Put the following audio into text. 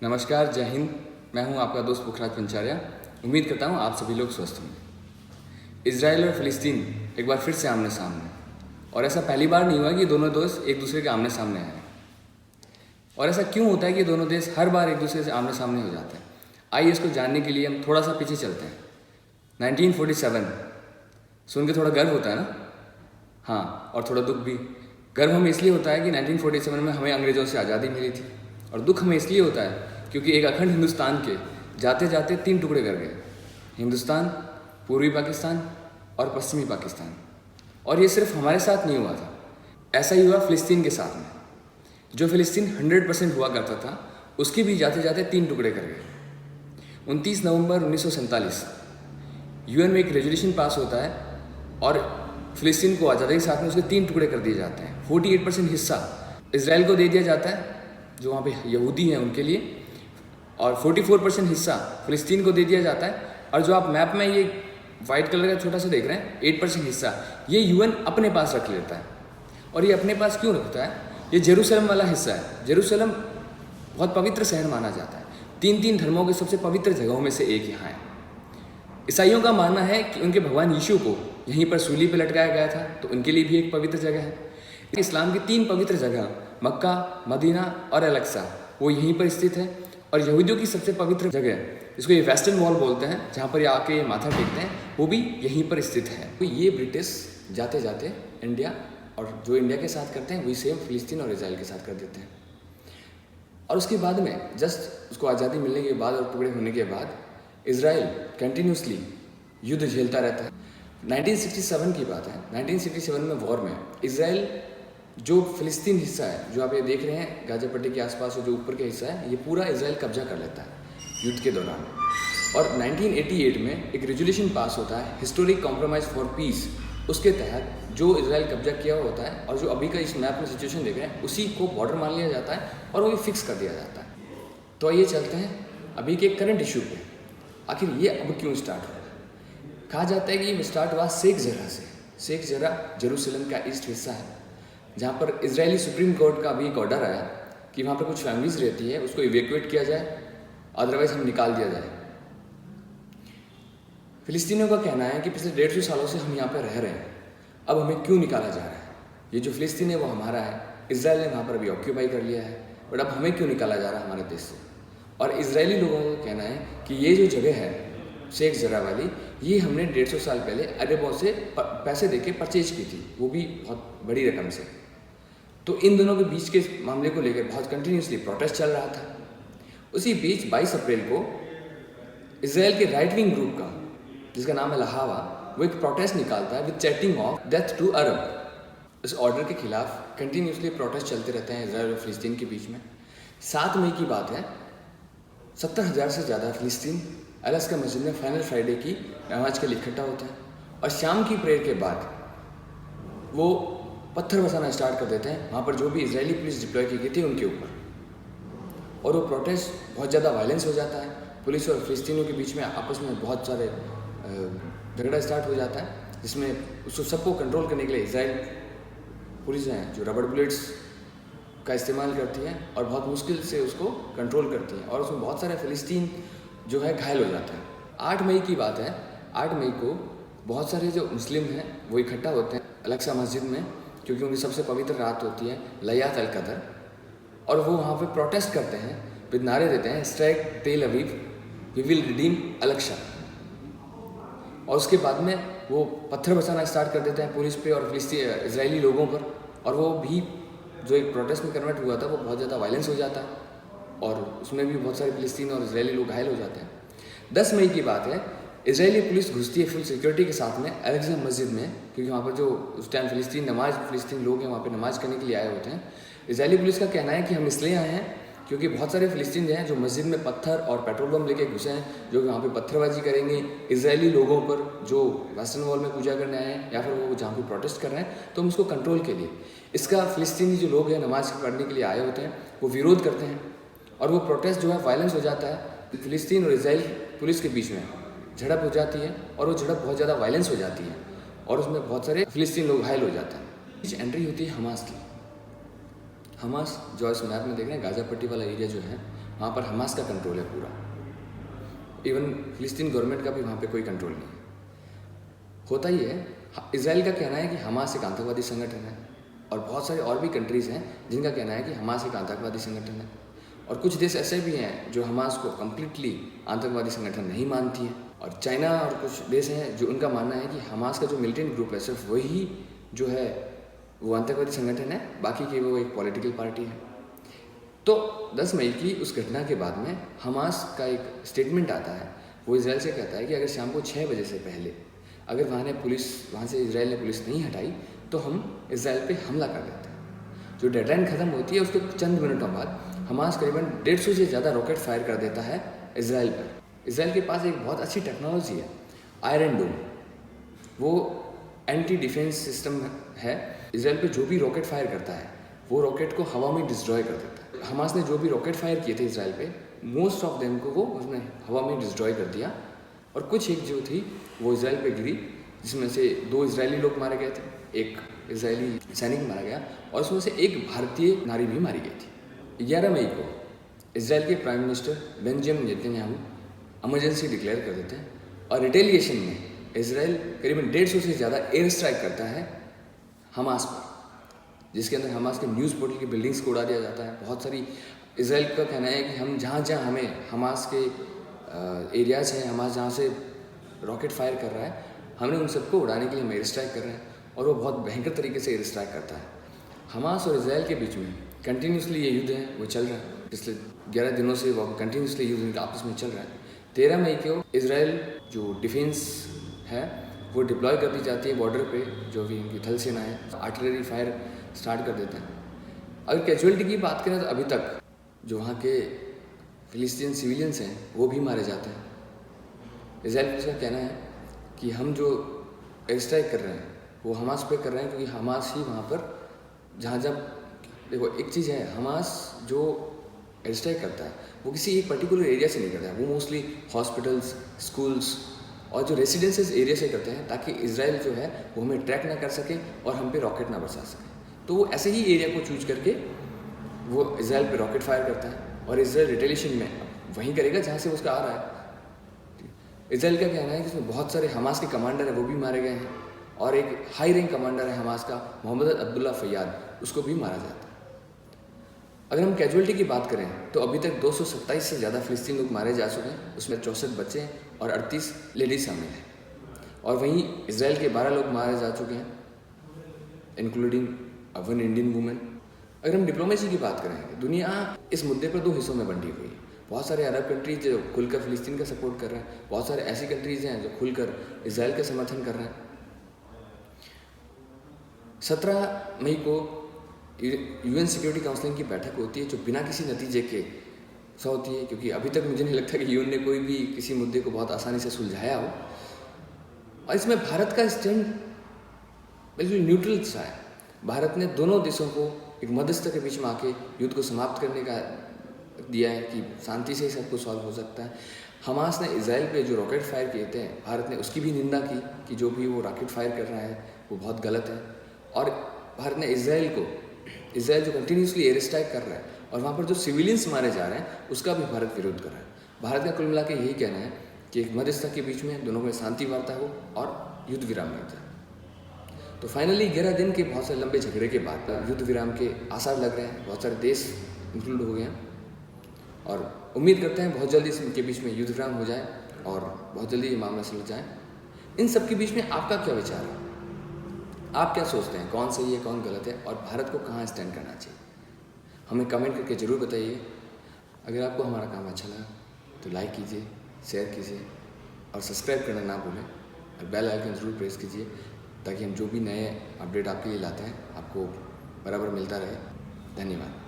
नमस्कार, जय हिंद। मैं हूं आपका दोस्त पुखराज पंचारिया। उम्मीद करता हूं आप सभी लोग स्वस्थ होंगे। इजराइल और फ़िलिस्तीन एक बार फिर से आमने सामने, और ऐसा पहली बार नहीं हुआ कि दोनों देश एक दूसरे के आमने सामने आए। और ऐसा क्यों होता है कि दोनों देश हर बार एक दूसरे से आमने सामने हो जाते हैं? आइए इसको जानने के लिए हम थोड़ा सा पीछे चलते हैं। 1947 सुन के थोड़ा गर्व होता है ना? हाँ, और थोड़ा दुख भी। गर्व हमें इसलिए होता है कि 1947 में हमें अंग्रेज़ों से आज़ादी मिली थी, और दुख हमें इसलिए होता है क्योंकि एक अखंड हिंदुस्तान के जाते जाते 3 टुकड़े कर गए। हिंदुस्तान, पूर्वी पाकिस्तान और पश्चिमी पाकिस्तान। और ये सिर्फ हमारे साथ नहीं हुआ था, ऐसा ही हुआ फ़िलिस्तीन के साथ में। जो फ़िलिस्तीन 100% हुआ करता था, उसके भी जाते जाते 3 टुकड़े कर गए। 29 नवंबर 1947 यूएन में एक रेजोल्यूशन पास होता है और फ़िलिस्तीन को आज़ादी के साथ में उसके 3 टुकड़े कर दिए जाते हैं। 48% हिस्सा इजराइल को दे दिया जाता है, जो वहाँ पे यहूदी हैं उनके लिए, और 44% हिस्सा फ़िलिस्तीन को दे दिया जाता है। और जो आप मैप में ये वाइट कलर का छोटा सा देख रहे हैं, 8% हिस्सा ये यूएन अपने पास रख लेता है। और ये अपने पास क्यों रखता है? ये जेरूसलम वाला हिस्सा है। जेरूसलम बहुत पवित्र शहर माना जाता है। 3 धर्मों के सबसे पवित्र जगहों में से एक यहाँ है। ईसाइयों का मानना है कि उनके भगवान यीशु को यहीं पर सूली पर लटकाया गया था, तो उनके लिए भी एक पवित्र जगह है। इस्लाम की 3 पवित्र जगह मक्का, मदीना और अल-अक्सा वो यहीं पर स्थित है। और यहूदियों की सबसे पवित्र जगह, जिसको ये वेस्टर्न वॉल बोलते हैं, जहाँ पर ये आके माथा टेकते हैं, वो भी यहीं पर स्थित है। तो ये ब्रिटिश जाते जाते इंडिया, और जो इंडिया के साथ करते हैं वही सेम फ़िलिस्तीन और इजराइल के साथ कर देते हैं। और उसके बाद में जस्ट उसको आज़ादी मिलने के बाद और टुकड़े होने के बाद इजराइल कंटिन्यूसली युद्ध झेलता रहता है। 1967 की बात है। 1967 में वॉर में इजराइल जो फ़िलिस्तीन हिस्सा है, जो आप ये देख रहे हैं गाज़ा पट्टी के आसपास जो ऊपर का हिस्सा है, ये पूरा इजराइल कब्जा कर लेता है युद्ध के दौरान। और 1988 में एक रेजोल्यूशन पास होता है, हिस्टोरिक कॉम्प्रोमाइज़ फॉर पीस। उसके तहत जो इजराइल कब्जा किया हुआ होता है और जो अभी का इस मैप में सिचुएशन देख रहे हैं, उसी को बॉर्डर मान लिया जाता है और वो फिक्स कर दिया जाता है। तो आइए चलते हैं अभी के करंट इशू पे। आखिर ये अब क्यों स्टार्ट हुआ? कहा जाता है कि ये स्टार्ट हुआ शेख जरह से। शेख जरह जेरूसलम का ईस्ट हिस्सा है, जहाँ पर इजरायली सुप्रीम कोर्ट का अभी एक ऑर्डर आया कि वहाँ पर कुछ फैमिलीज रहती है, उसको इवैक्यूएट किया जाए, अदरवाइज हम निकाल दिया जाए। फ़िलिस्तीनियों का कहना है कि पिछले 150 सालों से हम यहाँ पर रह रहे हैं, अब हमें क्यों निकाला जा रहा है? ये जो फ़िलिस्तीन है वो हमारा है, इजराइल ने वहाँ पर अभी ऑक्यूपाई कर लिया है, बट अब हमें क्यों निकाला जा रहा है हमारे देश से? और इजरायली लोगों का कहना है कि ये जो जगह है शेख जरह वाली, ये हमने 150 साल पहले अरबों से पैसे देके परचेज की थी, वो भी बहुत बड़ी रकम से। तो इन दोनों के बीच के मामले को लेकर बहुत कंटिन्यूसली प्रोटेस्ट चल रहा था। उसी बीच 22 अप्रैल को इजराइल के राइट विंग ग्रुप का, जिसका नाम है लहावा, वो एक प्रोटेस्ट निकालता है with chanting of death to Arab. इस ऑर्डर के खिलाफ कंटिन्यूसली प्रोटेस्ट चलते रहते हैं इजराइल और फ़िलिस्तीन के बीच में। 7 मई की बात है, 70,000 से ज़्यादा फ़िलिस्तीन अल-अक्सा मस्जिद में फाइनल फ्राइडे की नमाज के लिए इकट्ठा होते हैं, और शाम की प्रेयर के बाद वो पत्थर बरसाना स्टार्ट कर देते हैं वहाँ पर जो भी इजरायली पुलिस डिप्लॉय की गई थी उनके ऊपर। और वो प्रोटेस्ट बहुत ज़्यादा वायलेंस हो जाता है। पुलिस और फ़िलिस्तीनियों के बीच में आपस में बहुत सारे झगड़ा स्टार्ट हो जाता है, जिसमें उसको सबको कंट्रोल करने के लिए इजराइल पुलिस है जो रबड़ बुलेट्स का इस्तेमाल करती है और बहुत मुश्किल से उसको कंट्रोल करती है, और उसमें बहुत सारे फ़िलिस्तीन जो है घायल हो जाते हैं। 8 मई की बात है। 8 मई को बहुत सारे जो मुस्लिम हैं वो इकट्ठा होते हैं अल-अक्सा मस्जिद में, क्योंकि उनकी सबसे पवित्र रात होती है लैलात अल क़द्र, और वो वहाँ पे प्रोटेस्ट करते हैं, विद नारे देते हैं strike Tel Aviv, we will redeem Al Aqsa. और उसके बाद में वो पत्थर बरसाना स्टार्ट कर देते हैं पुलिस पे और इजरायली लोगों पर, और वो भी जो एक प्रोटेस्ट में कन्वर्ट हुआ था वो बहुत ज़्यादा वायलेंस हो जाता है, और उसमें भी बहुत सारे फ़िलिस्तीन और इजरायली लोग घायल हो जाते हैं। 10 मई की बात है। इजरायली पुलिस घुसती है फुल सिक्योरिटी के साथ में अल-अक्सा मस्जिद में, क्योंकि वहाँ पर जो उस टाइम फ़िलिस्तीन लोग हैं वहाँ पर नमाज़ करने के लिए आए होते हैं। इजरायली पुलिस का कहना है कि हम इसलिए आए हैं क्योंकि बहुत सारे फ़िलिस्तीन हैं जो मस्जिद में पत्थर और पेट्रोल बम लेके घुसे हैं, जो वहाँ पे पत्थरबाजी करेंगे इजरायली लोगों पर जो वेस्टर्न वॉल में पूजा करने आए हैं, या फिर वो जहाँ पे प्रोटेस्ट कर रहे हैं, तो हम उसको कंट्रोल के लिए इसका फ़िलिस्तीनी जो लोग हैं नमाज़ पढ़ने के लिए आए होते हैं वो विरोध करते हैं, और वो प्रोटेस्ट जो है वायलेंस हो जाता है। फ़िलिस्तीन और इजराइल पुलिस के बीच में झड़प हो जाती है, और वो झड़प बहुत ज़्यादा वायलेंस हो जाती है, और उसमें बहुत सारे फ़िलिस्तीन लोग घायल हो जाते हैं। बीच एंट्री होती है हमास की। हमास जो इस मैप में देख रहे हैं गाज़ा पट्टी वाला एरिया जो है, वहाँ पर हमास का कंट्रोल है पूरा। इवन फिलिस्तीन गवर्नमेंट का भी वहाँ पे कोई कंट्रोल नहीं है। होता ही है, इजराइल का कहना है कि हमास एक आतंकवादी संगठन है, और बहुत सारे और भी कंट्रीज़ हैं जिनका कहना है कि हमास एक आतंकवादी संगठन है, और कुछ देश ऐसे भी हैं जो हमास को कम्प्लीटली आतंकवादी संगठन नहीं मानती हैं, और चाइना और कुछ देश हैं जो उनका मानना है कि हमास का जो मिलिटेंट ग्रुप है सिर्फ वही जो है वो आतंकवादी संगठन है, बाकी के वो एक पॉलिटिकल पार्टी है। तो 10 मई की उस घटना के बाद में हमास का एक स्टेटमेंट आता है, वो इजराइल से कहता है कि अगर शाम को 6 बजे से पहले अगर वहाँ से इजराइल ने पुलिस नहीं हटाई तो हम इजराइल पे हमला कर देते हैं। जो डेडलाइन ख़त्म होती है उसके चंद मिनटों बाद हमास करीबन 150 से ज़्यादा रॉकेट फायर कर देता है इजराइल पर। इजराइल के पास एक बहुत अच्छी टेक्नोलॉजी है, आयरन डोम, वो एंटी डिफेंस सिस्टम है। इजराइल पे जो भी रॉकेट फायर करता है वो रॉकेट को हवा में डिस्ट्रॉय कर देता है। हमास ने जो भी रॉकेट फायर किए थे इजराइल पे, मोस्ट ऑफ देम को वो उसने हवा में डिस्ट्रॉय कर दिया, और कुछ एक जो थी वो इजराइल पे गिरी, जिसमें से 2 इजरायली लोग मारे गए थे, एक इजरायली सैनिक मारा गया, और उसमें से एक भारतीय नारी भी मारी गई थी। 11 मई को इजराइल के prime minister Benjamin Netanyahu emergency declare कर देते हैं, और रिटेलिएशन में इजराइल करीबन 150 से ज़्यादा एयर स्ट्राइक करता है हमास पर, जिसके अंदर हमास के न्यूज़ पोर्टल की बिल्डिंग्स को उड़ा दिया जाता है। बहुत सारी इजराइल का कहना है कि हम जहाँ हमें हमास के एरियाज़ हैं, हमास जहाँ से रॉकेट फायर कर रहा है, हमने उन सबको उड़ाने के लिए हम एयर स्ट्राइक कर रहे हैं, और वो बहुत भयंकर तरीके से एयर स्ट्राइक करता है। हमास और इजराइल के बीच में कंटिन्यूसली ये युद्ध है वो चल रहा है, पिछले 11 दिनों से वो कंटिन्यूसली युद्ध आपस में चल रहा है। 13 मई को इजराइल जो डिफेंस है वो डिप्लॉय कर दी जाती है बॉर्डर पे, जो भी इनकी थल सेना है, आर्टिलरी फायर स्टार्ट कर देते हैं। अगर कैजुअलिटी की बात करें तो अभी तक जो वहाँ के फिलिस्तीन सिविलियंस हैं वो भी मारे जाते हैं। इजराइल का कहना है कि हम जो एयर स्ट्राइक कर रहे हैं वो हमास पे कर रहे हैं, क्योंकि हमास ही वहाँ पर जहाँ देखो एक चीज़ है, हमास जो एयर स्ट्राइक करता है वो किसी एक पर्टिकुलर एरिया से नहीं करता है, वो मोस्टली हॉस्पिटल्स, स्कूल्स और जो रेसिडेंसेस एरिया से करते हैं, ताकि इजराइल जो है वो हमें ट्रैक ना कर सके और हम पे रॉकेट ना बरसा सके। तो वो ऐसे ही एरिया को चूज करके वो इजराइल पे रॉकेट फायर करता है, और इजराइल रिटेलिएशन में वहीं करेगा जहाँ से उसका आ रहा है। इजराइल का कहना है कि इसमें बहुत सारे हमास के कमांडर हैं वो भी मारे गए हैं, और एक हाई रैंक कमांडर है हमास का मोहम्मद अब्दुल्ला फैयाद, उसको भी मारा जाता है। अगर हम कैजुअलिटी की बात करें तो अभी तक 227 से ज़्यादा फिलिस्तीन लोग मारे जा चुके हैं, उसमें 64 बच्चे हैं और 38 लेडीज शामिल हैं, और वहीं इजराइल के 12 लोग मारे जा चुके हैं, इंक्लूडिंग 1 इंडियन वुमेन। अगर हम डिप्लोमेसी की बात करें, दुनिया इस मुद्दे पर 2 हिस्सों में बंटी हुई है। बहुत सारे अरब कंट्रीज जो खुलकर फिलिस्तीन का सपोर्ट कर रहे हैं, बहुत सारे ऐसी कंट्रीज हैं जो खुलकर इजराइल का समर्थन कर रहे हैं। 17 मई को यूएन सिक्योरिटी काउंसिल की बैठक होती है, जो बिना किसी नतीजे के होती है, क्योंकि अभी तक मुझे नहीं लगता कि यूएन ने कोई भी किसी मुद्दे को बहुत आसानी से सुलझाया हो। और इसमें भारत का स्टैंड बिल्कुल न्यूट्रल सा है। भारत ने दोनों देशों को एक मध्यस्थ के बीच में आके युद्ध को समाप्त करने का दिया है कि शांति से ही सब कुछ सॉल्व हो सकता है। हमास ने इजराइल पे जो रॉकेट फायर किए थे, भारत ने उसकी भी निंदा की कि जो भी वो रॉकेट फायर कर रहा है वो बहुत गलत है, और भारत ने इजराइल जो कंटिन्यूसली एयर स्ट्राइक कर रहा है और वहाँ पर जो सिविलियंस मारे जा रहे हैं उसका भी भारत विरोध कर रहा है। भारत का कुल मिला के यही कहना है कि एक मध्यस्थता के बीच में दोनों में शांति वार्ता हो और युद्ध विराम मिल जाए। तो फाइनली 11 दिन के बहुत सारे लंबे झगड़े के बाद युद्ध विराम के आसार लग रहे हैं, बहुत सारे देश इंक्लूड हो गए हैं, और उम्मीद करते हैं बहुत जल्दी इनके बीच में युद्ध विराम हो जाए और बहुत जल्दी ये मामला सुलझ जाए। इन सब के बीच में आपका क्या विचार है? आप क्या सोचते हैं, कौन सही है कौन गलत है, और भारत को कहाँ स्टैंड करना चाहिए? हमें कमेंट करके ज़रूर बताइए। अगर आपको हमारा काम अच्छा लगा तो लाइक कीजिए, शेयर कीजिए और सब्सक्राइब करना ना भूलें, और बेल आइकन ज़रूर प्रेस कीजिए ताकि हम जो भी नए अपडेट आपके लिए लाते हैं आपको बराबर मिलता रहे। धन्यवाद।